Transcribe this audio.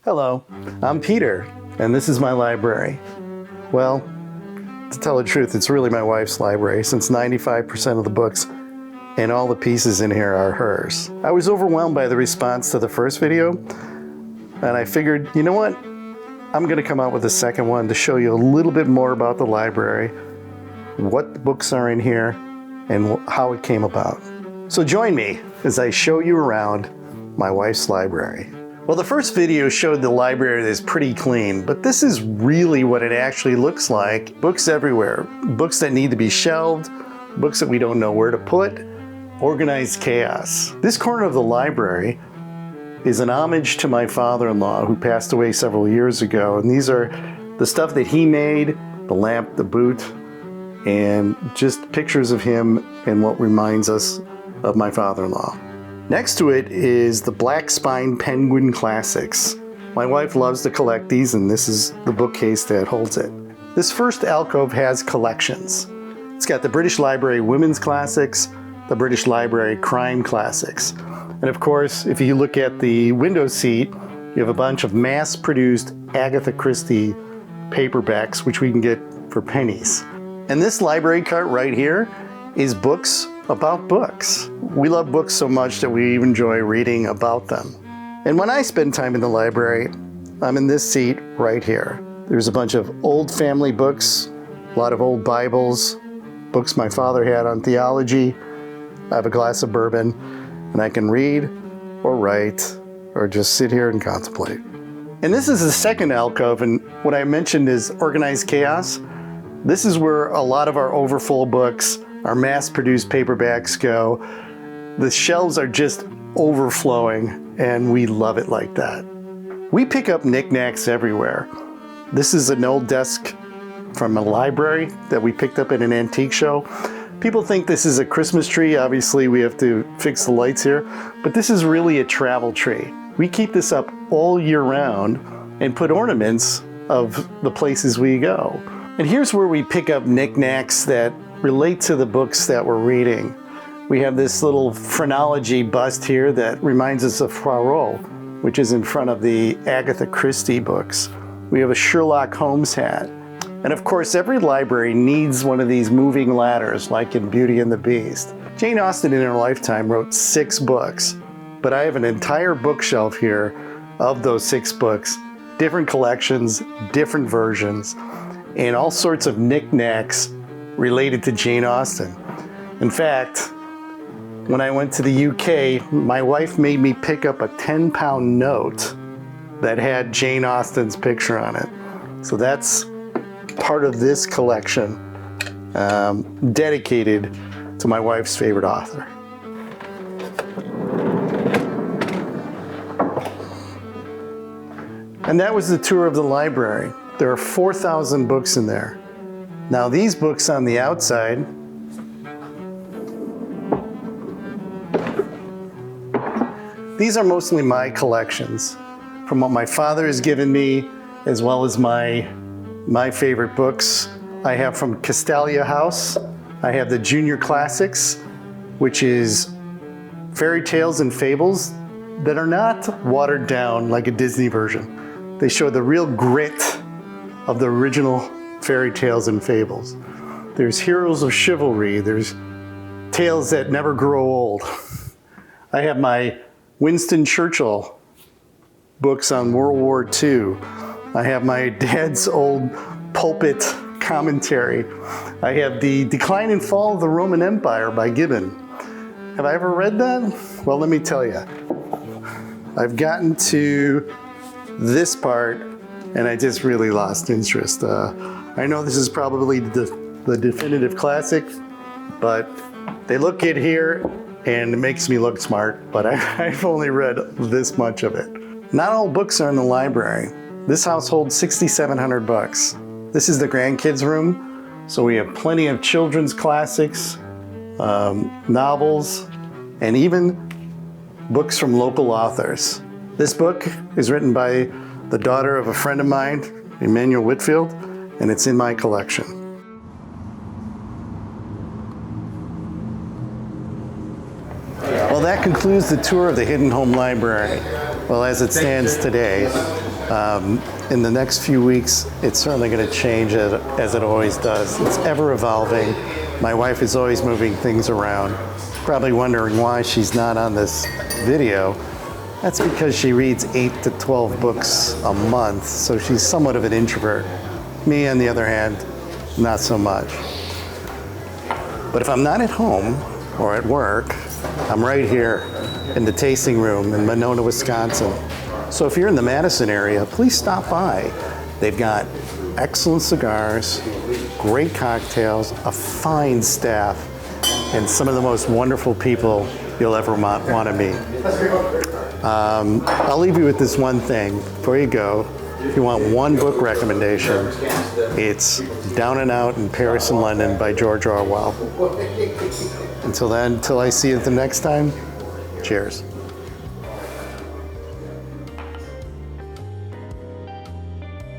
Hello, I'm Peter, and this is my library. Well, to tell the truth, it's really my wife's library, since 95% of the books and all the pieces in here are hers. I was overwhelmed by the response to the first video, and I figured, you know what? I'm gonna come out with a second one to show you a little bit more about the library, what the books are in here, and how it came about. So join me as I show you around my wife's library. Well, the first video showed the library that's pretty clean, but this is really what it actually looks like. Books everywhere, books that need to be shelved, books that we don't know where to put, organized chaos. This corner of the library is an homage to my father-in-law who passed away several years ago, and these are the stuff that he made, the lamp, the boot, and just pictures of him and what reminds us of my father-in-law. Next to it is the Black Spine Penguin Classics. My wife loves to collect these, and this is the bookcase that holds it. This first alcove has collections. It's got the British Library Women's Classics, the British Library Crime Classics. And of course, if you look at the window seat, you have a bunch of mass-produced Agatha Christie paperbacks, which we can get for pennies. And this library cart right here is books about books. We love books so much that we even enjoy reading about them. And when I spend time in the library, I'm in this seat right here. There's a bunch of old family books, a lot of old Bibles, books my father had on theology. I have a glass of bourbon, and I can read or write or just sit here and contemplate. And this is the second alcove, and what I mentioned is organized chaos. This is where a lot of our overfull books, our mass-produced paperbacks go. The shelves are just overflowing, and we love it like that. We pick up knickknacks everywhere. This is an old desk from a library that we picked up at an antique show. People think this is a Christmas tree. Obviously, we have to fix the lights here, but this is really a travel tree. We keep this up all year round and put ornaments of the places we go. And here's where we pick up knickknacks that relate to the books that we're reading. We have this little phrenology bust here that reminds us of Poirot, which is in front of the Agatha Christie books. We have a Sherlock Holmes hat. And of course, every library needs one of these moving ladders, like in Beauty and the Beast. Jane Austen in her lifetime wrote 6 books, but I have an entire bookshelf here of those 6 books, different collections, different versions, and all sorts of knickknacks related to Jane Austen. In fact, when I went to the UK, my wife made me pick up a 10-pound note that had Jane Austen's picture on it. So that's part of this collection dedicated to my wife's favorite author. And that was the tour of the library. There are 4,000 books in there. Now these books on the outside these are mostly my collections from what my father has given me, as well as my favorite books. I have from Castalia House. I have the Junior Classics, which is fairy tales and fables that are not watered down like a Disney version. They show the real grit of the original fairy tales and fables. There's Heroes of Chivalry. There's Tales That Never Grow Old. I have my Winston Churchill books on World War II. I have my dad's old pulpit commentary. I have The Decline and Fall of the Roman Empire by Gibbon. Have I ever read that? Well, let me tell you. I've gotten to this part and I just really lost interest. I know this is probably the definitive classic, but they look good here and it makes me look smart, but I've only read this much of it. Not all books are in the library. This house holds 6,700 books. This is the grandkids' room, so we have plenty of children's classics, novels, and even books from local authors. This book is written by the daughter of a friend of mine, Emmanuel Whitfield, and it's in my collection. Well, that that concludes the tour of the Hidden Home Library. Well, as it stands today, in the next few weeks, it's certainly going to change as it always does. It's ever evolving. My wife is always moving things around. Probably wondering why she's not on this video. That's because she reads 8 to 12 books a month, so she's somewhat of an introvert. Me, on the other hand, not so much. But if I'm not at home or at work, I'm right here in the tasting room in Monona, Wisconsin. So if you're in the Madison area, please stop by. They've got excellent cigars, great cocktails, a fine staff, and some of the most wonderful people you'll ever want to meet. I'll leave you with this one thing before you go. If you want one book recommendation, it's Down and Out in Paris and London by George Orwell. Until then, until I see you the next time, cheers.